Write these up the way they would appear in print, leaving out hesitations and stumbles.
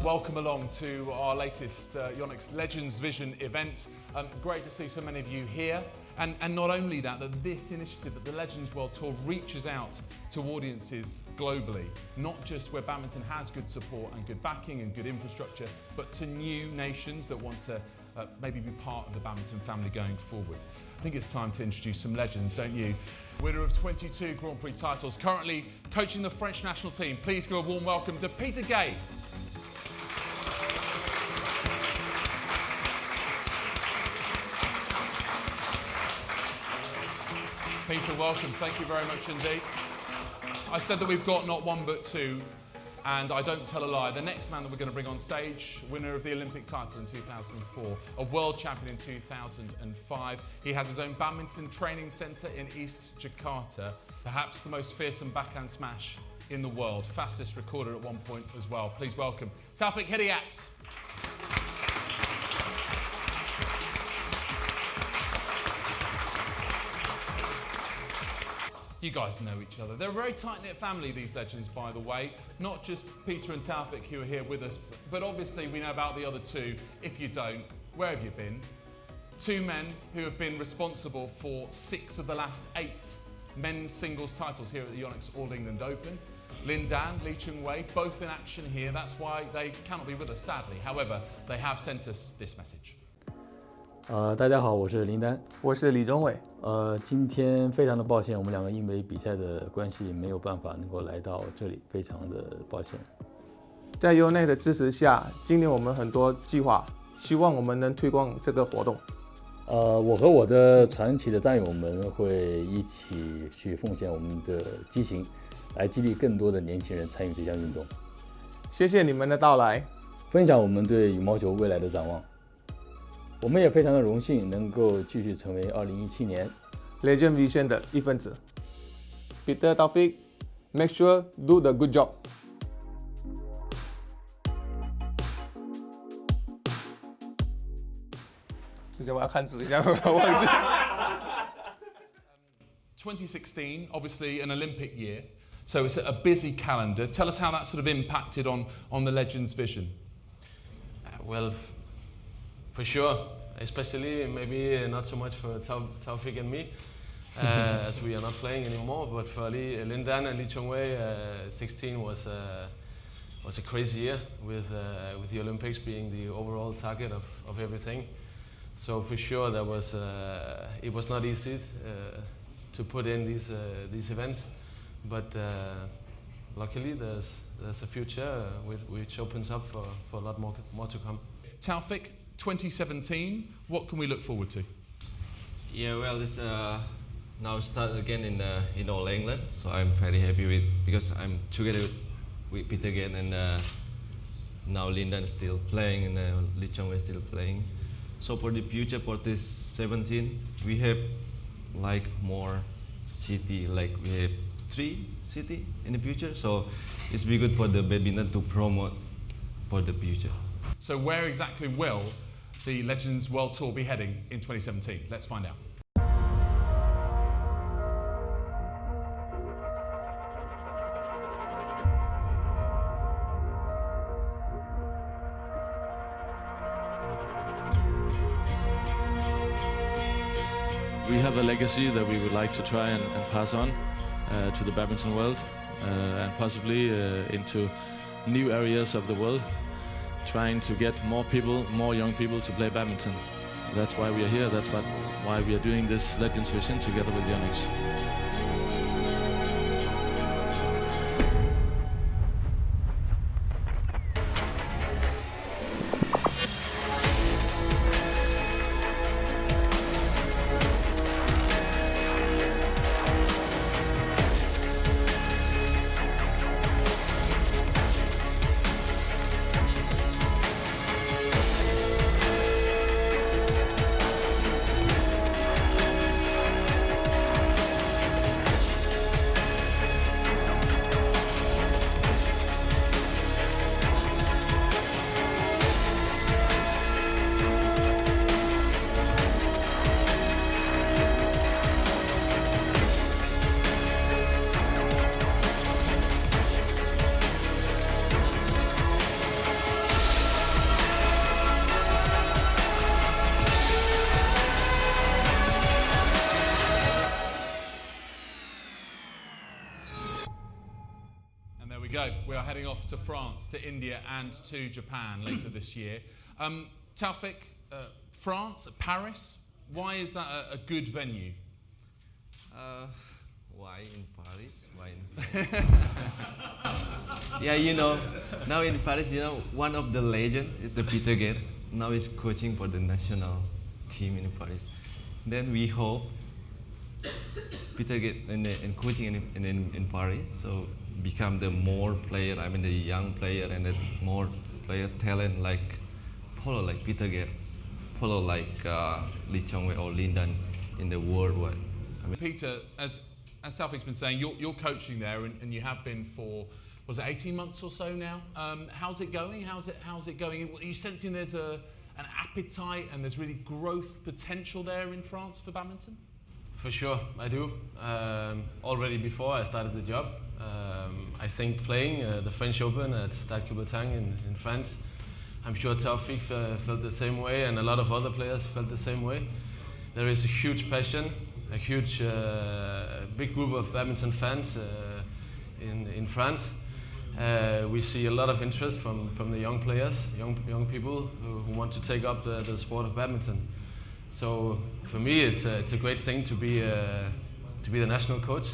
welcome along to our latest YONEX Legends Vision event. Great to see so many of you here. And not only that this initiative, that the Legends World Tour reaches out to audiences globally, not just where badminton has good support and good backing and good infrastructure, but to new nations that want to maybe be part of the badminton family going forward. I think it's time to introduce some legends, don't you? Winner of 22 Grand Prix titles, currently coaching the French national team. Please give a warm welcome to Peter Gay. Peter, welcome. Thank you very much indeed. I said that we've got not one but two, and I don't tell a lie. The next man that we're going to bring on stage, winner of the Olympic title in 2004, a world champion in 2005. He has his own badminton training centre in East Jakarta, perhaps the most fearsome backhand smash in the world, fastest recorded at one point as well. Please welcome Taufik Hidayat. You guys know each other. They're a very tight-knit family, these legends, by the way. Not just Peter and Taufik who are here with us, but obviously we know about the other two. If you don't, where have you been? Two men who have been responsible for 6 of the last 8 men's singles titles here at the YONEX All England Open. Lin Dan, Lee Chung-wei, both in action here. That's why they cannot be with us, sadly. However, they have sent us this message. 大家好，我是林丹，我是李宗伟。今天非常的抱歉，我们两个因为比赛的关系没有办法能够来到这里，非常的抱歉。在 YONEX 的支持下，今年我们很多计划，希望我们能推广这个活动。我和我的传奇的战友们会一起去奉献我们的激情，来激励更多的年轻人参与这项运动。谢谢你们的到来，分享我们对羽毛球未来的展望。我们也非常的荣幸能够继续成为2017年 Legend Vision 的一份子。Peter, Taufik, make sure do the good job. 之前我要看字一下，我忘记。2016, obviously an Olympic year, so it's a busy calendar. Tell us how that sort of impacted on the Legends Vision. Well, for sure, especially maybe not so much for Taufik and me, as we are not playing anymore. But for Lin Dan and Lee Chung-wei, 16 was a crazy year with the Olympics being the overall target of everything. So for sure, that was it was not easy to put in these events, but luckily there's a future which opens up for a lot more to come. Taufik, 2017, what can we look forward to? Yeah, well, it's now start again in All England, so I'm very happy with because I'm together with Peter again, and now Lindan is still playing and Lee Chung-wei is still playing. So for the future, for this 17, we have like more city, like we have 3 city in the future. So it's be good for the badminton to promote for the future. So where exactly will the Legends World Tour be heading in 2017? Let's find out. We have a legacy that we would like to try and pass on to the badminton world and possibly into new areas of the world, trying to get more people, more young people to play badminton. That's why we are here, that's why we are doing this Legends Vision together with YONEX. heading off to France, to India and to Japan later this year. Taufik, France, Paris, why is that a good venue? Why in Paris? Why in Paris? Yeah, you know, now in Paris, you know, one of the legends is the Peter Gate. Now he's coaching for the national team in Paris. Then we hope Peter Gate and coaching in Paris, so become the more player, I mean the young player and the more player talent like polo like Peter Gate, polo like Lee Chong-wei or Lindan in the worldwide. I mean, Peter, as Taufik's been saying, you're coaching there and you have been for, was it 18 months or so now? How's it going? How's it going? Are you sensing there's an appetite and there's really growth potential there in France for badminton? For sure, I do. Already before I started the job, I think playing the French Open at Stade Coubertin in France, I'm sure Taufik felt the same way and a lot of other players felt the same way. There is a huge passion, a huge big group of badminton fans in France. We see a lot of interest from the young players, young people who want to take up the sport of badminton. So for me, it's a great thing to be the national coach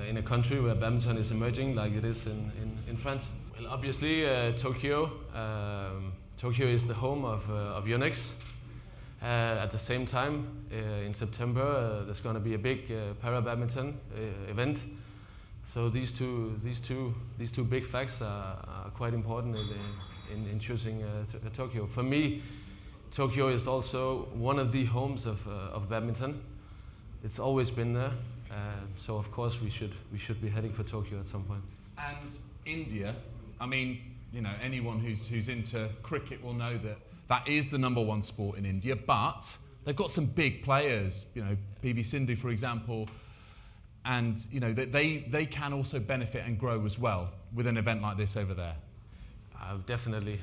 in a country where badminton is emerging like it is in France. Well, obviously Tokyo is the home of YONEX. At the same time, in September, there's going to be a big para-badminton event. So these two big facts are quite important in choosing Tokyo. For me, Tokyo is also one of the homes of badminton. It's always been there. So of course we should be heading for Tokyo at some point. And India, I mean, you know, anyone who's into cricket will know that is the #1 sport in India, but they've got some big players, you know, PV Sindhu, for example, and, you know, they can also benefit and grow as well with an event like this over there. Definitely.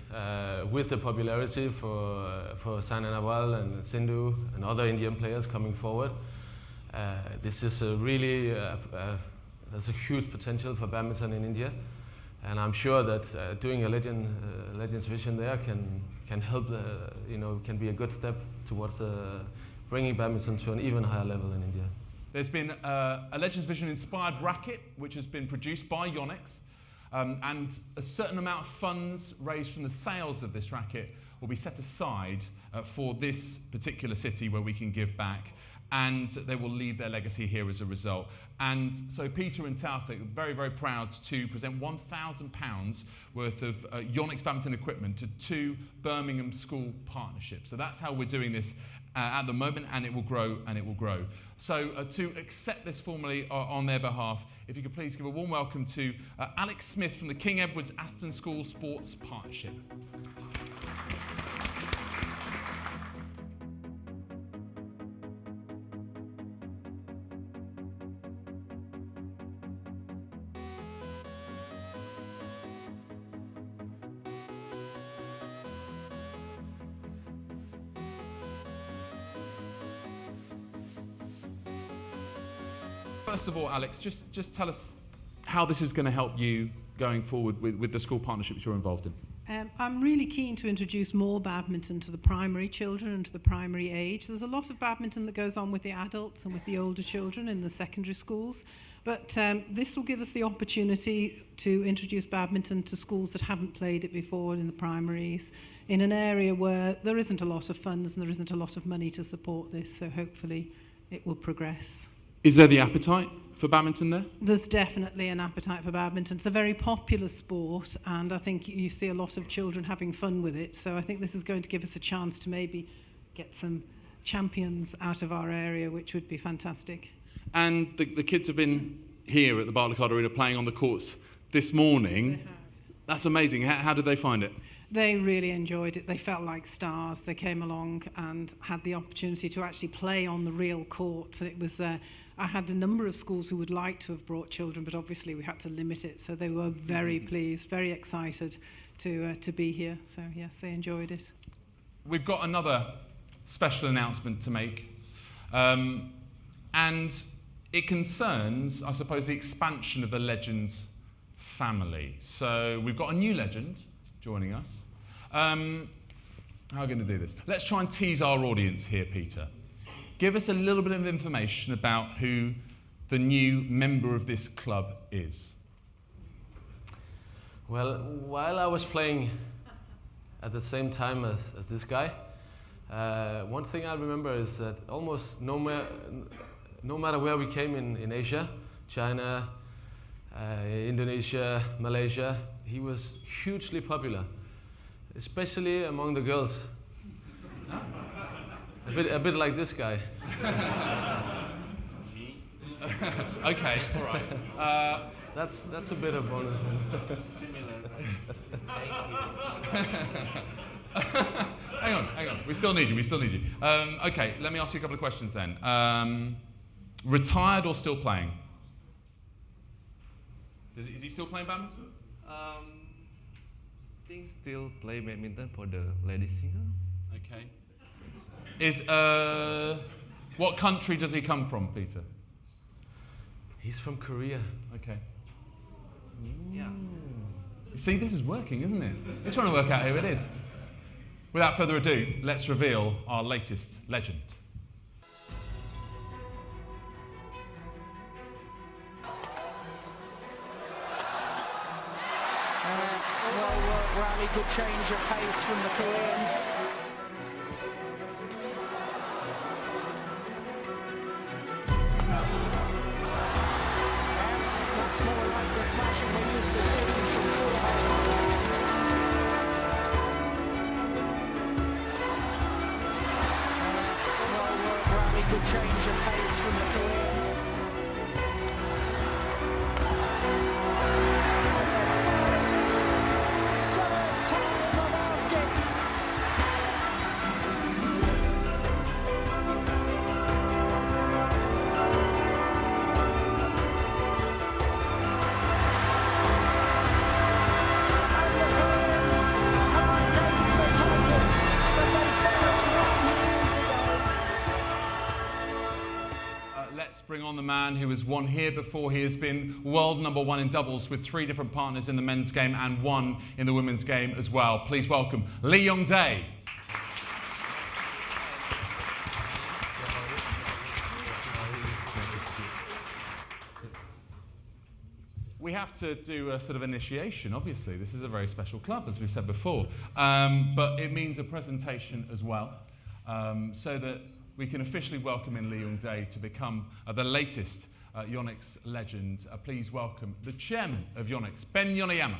With the popularity for Saina Nehwal and Sindhu and other Indian players coming forward, this is really, there's a huge potential for badminton in India. And I'm sure that doing a Legends Vision there can help, you know, can be a good step towards bringing badminton to an even higher level in India. There's been a Legends Vision inspired racket which has been produced by YONEX, and a certain amount of funds raised from the sales of this racket will be set aside for this particular city where we can give back, and they will leave their legacy here as a result. And so Peter and Taufik are very, very proud to present £1,000 worth of YONEX badminton equipment to 2 Birmingham school partnerships. So that's how we're doing this at the moment, and it will grow and it will grow. So to accept this formally on their behalf, if you could please give a warm welcome to Alex Smith from the King Edward's Aston School Sports Partnership. First of all, Alex, just tell us how this is going to help you going forward with the school partnerships you're involved in. I'm really keen to introduce more badminton to the primary children and to the primary age. There's a lot of badminton that goes on with the adults and with the older children in the secondary schools, but this will give us the opportunity to introduce badminton to schools that haven't played it before in the primaries, in an area where there isn't a lot of funds and there isn't a lot of money to support this, so hopefully it will progress. Is there the appetite for badminton there? There's definitely an appetite for badminton. It's a very popular sport, and I think you see a lot of children having fun with it. So I think this is going to give us a chance to maybe get some champions out of our area, which would be fantastic. And the kids have been here at the Barclaycard Arena playing on the courts this morning. That's amazing. How did they find it? They really enjoyed it. They felt like stars. They came along and had the opportunity to actually play on the real courts. It was. I had a number of schools who would like to have brought children, but obviously we had to limit it. So they were very pleased, very excited to be here. So yes, they enjoyed it. We've got another special announcement to make, and it concerns, I suppose, the expansion of the Legends family. So we've got a new legend joining us. How are we going to do this? Let's try and tease our audience here, Peter. Give us a little bit of information about who the new member of this club is. Well, while I was playing at the same time as this guy, one thing I remember is that almost no matter where we came in Asia, China, Indonesia, Malaysia, he was hugely popular, especially among the girls. A bit like this guy. Okay, all right. That's a bit of bonus. Similar. Hang on. We still need you. Okay, let me ask you a couple of questions then. Retired or still playing? Is he still playing badminton? I think still play badminton for the ladies single. Okay. What country does he come from, Peter? He's from Korea. Okay. Yeah. See, this is working, isn't it? We're trying to work out who it is. Without further ado, let's reveal our latest legend. Well worked rally, good change of pace from the Koreans. That's more like the smashing we're used to seeing from forehand. Well worked rally, good change of pace from the Koreans. Let's bring on the man who has won here before. He has been world #1 in doubles with 3 different partners in the men's game and 1 in the women's game as well. Please welcome Yong Dae. We have to do a sort of initiation, obviously. This is a very special club, as we've said before. But it means a presentation as well, so that we can officially welcome in Yong Dae to become the latest YONEX legend. Please welcome the chairman of YONEX, Ben Yoneyama.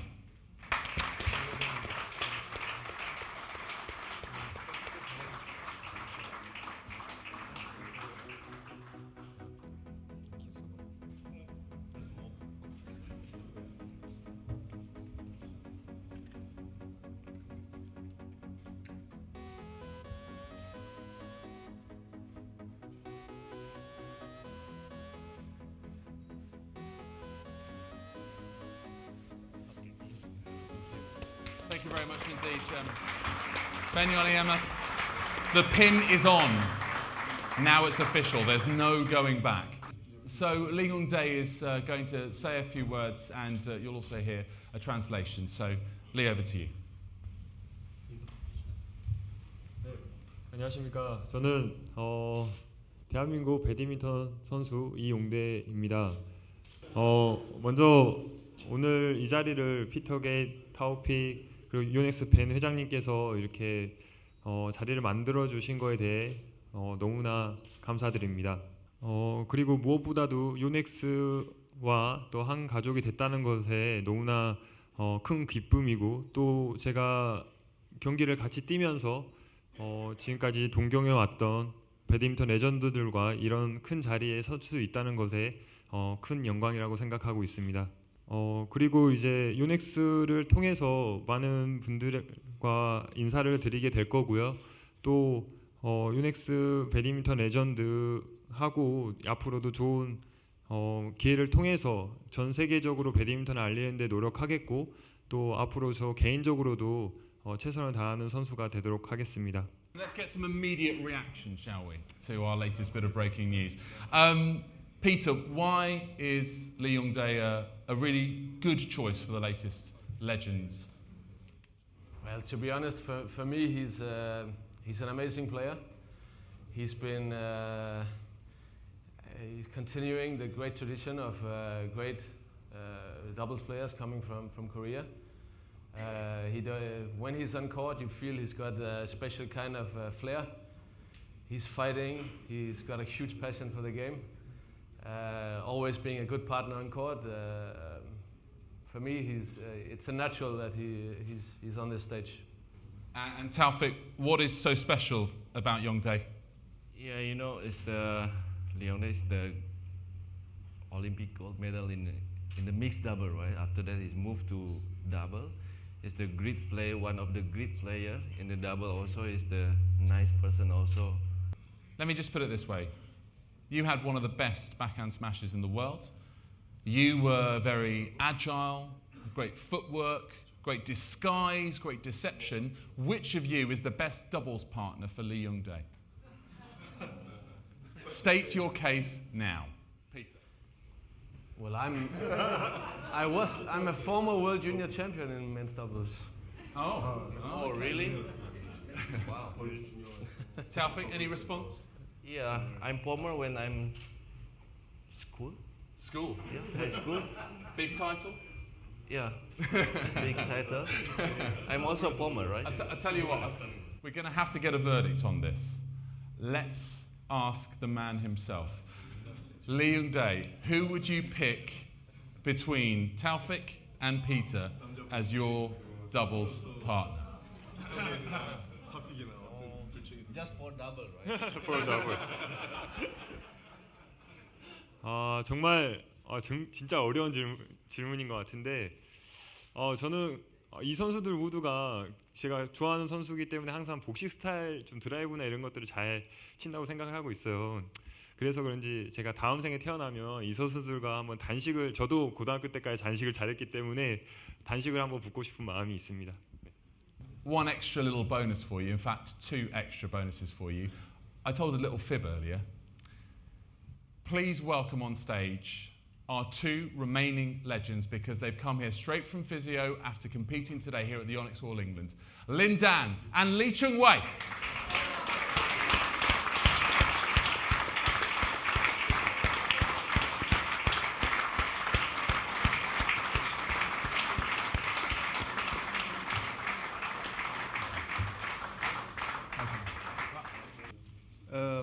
Thank you very much indeed, Ben Yoneyama. The pin is on. Now it's official. There's no going back. So Yong Dae is going to say a few words, and you'll also hear a translation. So Lee, over to you. 네, 안녕하십니까. 저는 대한민국 배드민턴 선수 이용대입니다. 먼저 오늘 이 자리를 피터게이트, 타오픽 그리고 요넥스 벤 회장님께서 이렇게 자리를 만들어 주신 거에 대해 너무나 감사드립니다. 그리고 무엇보다도 요넥스와 또 한 가족이 됐다는 것에 너무나 큰 기쁨이고, 또 제가 경기를 같이 뛰면서 지금까지 동경해 왔던 배드민턴 레전드들과 이런 큰 자리에 설 수 있다는 것에 큰 영광이라고 생각하고 있습니다. 그리고 이제 요넥스를 통해서 많은 분들과 인사를 드리게 될 거고요. 또 요넥스 배드민턴 레전드하고 앞으로도 좋은 기회를 통해서 전 세계적으로 배드민턴을 알리는 데 노력하겠고, 또 앞으로 저 개인적으로도 최선을 다하는 선수가 되도록 하겠습니다. Let's get some immediate reaction, shall we, to our latest bit of breaking news. Peter, why is Yong Dae a a really good choice for the latest legends? Well, to be honest, for me, he's an amazing player. He's been he's continuing the great tradition of great doubles players coming from Korea. When he's on court, you feel he's got a special kind of flair. He's fighting. He's got a huge passion for the game. Always being a good partner on court. For me, it's a natural that he's on this stage. And Taufik, what is so special about Yong Dae? Yeah, you know, it's the Yong Dae is the Olympic gold medal in the mixed double, right? After that, he's moved to double. He's the great player, one of the great player in the double. Also, is the nice person also. Let me just put it this way. You had one of the best backhand smashes in the world. You were very agile, great footwork, great disguise, great deception. Which of you is the best doubles partner for Lee Yong Dae? State your case now. Peter. Well, I'm a former world junior champion in men's doubles. Oh, really? Wow. Taufik, any response? Yeah, I'm former when I'm school. School. Yeah, high school. Big title? Yeah, big title. I'm also former, right? I tell you what, we're going to have to get a verdict on this. Let's ask the man himself. Lee Yong Dae, who would you pick between Taufik and Peter as your doubles partner? Just for double, right? For double. 정말 진짜 어려운 질문인 것 같은데 저는 이 선수들 모두가 제가 좋아하는 선수이기 때문에 항상 복식 스타일 좀 드라이브나 이런 것들을 잘 친다고 생각을 하고 있어요. 그래서 그런지 제가 다음 생에 태어나면 이 선수들과 한번 단식을, 저도 고등학교 때까지 단식을 잘했기 때문에 단식을 한번 붙고 싶은 마음이 있습니다. One extra little bonus for you, in fact, two extra bonuses for you. I told a little fib earlier. Please welcome on stage our two remaining legends because they've come here straight from physio after competing today here at the YONEX All England. Lin Dan and Lee Chung Wei.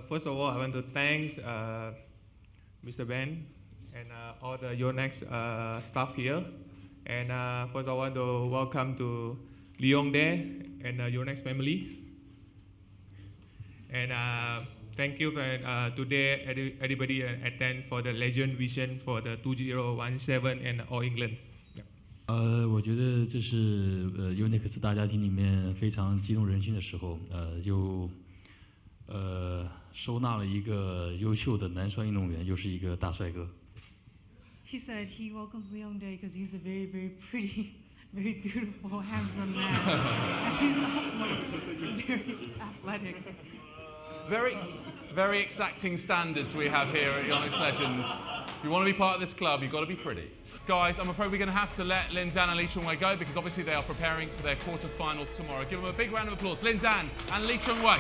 First of all, I want to thank Mr. Ben and all the YONEX staff here. And first I want to welcome to Lee Yong Dae and YONEX families. And thank you for today everybody attend for the Legend Vision for the 2017 and All England. 我觉得这是YONEX 大家庭里面非常激动人心的时候，又收纳了一个优秀的男双运动员，又是一个大帅哥。He said he welcomes Yong Dae because he's a very, very pretty, very beautiful, handsome man. And he's also very athletic. Very, very exacting standards we have here at YONEX Legends. If you want to be part of this club, you've got to be pretty. Guys, I'm afraid we're going to have to let Lin Dan and Lee Chung Wei go because obviously they are preparing for their quarterfinals tomorrow. Give them a big round of applause. Lin Dan and Lee Chung Wei.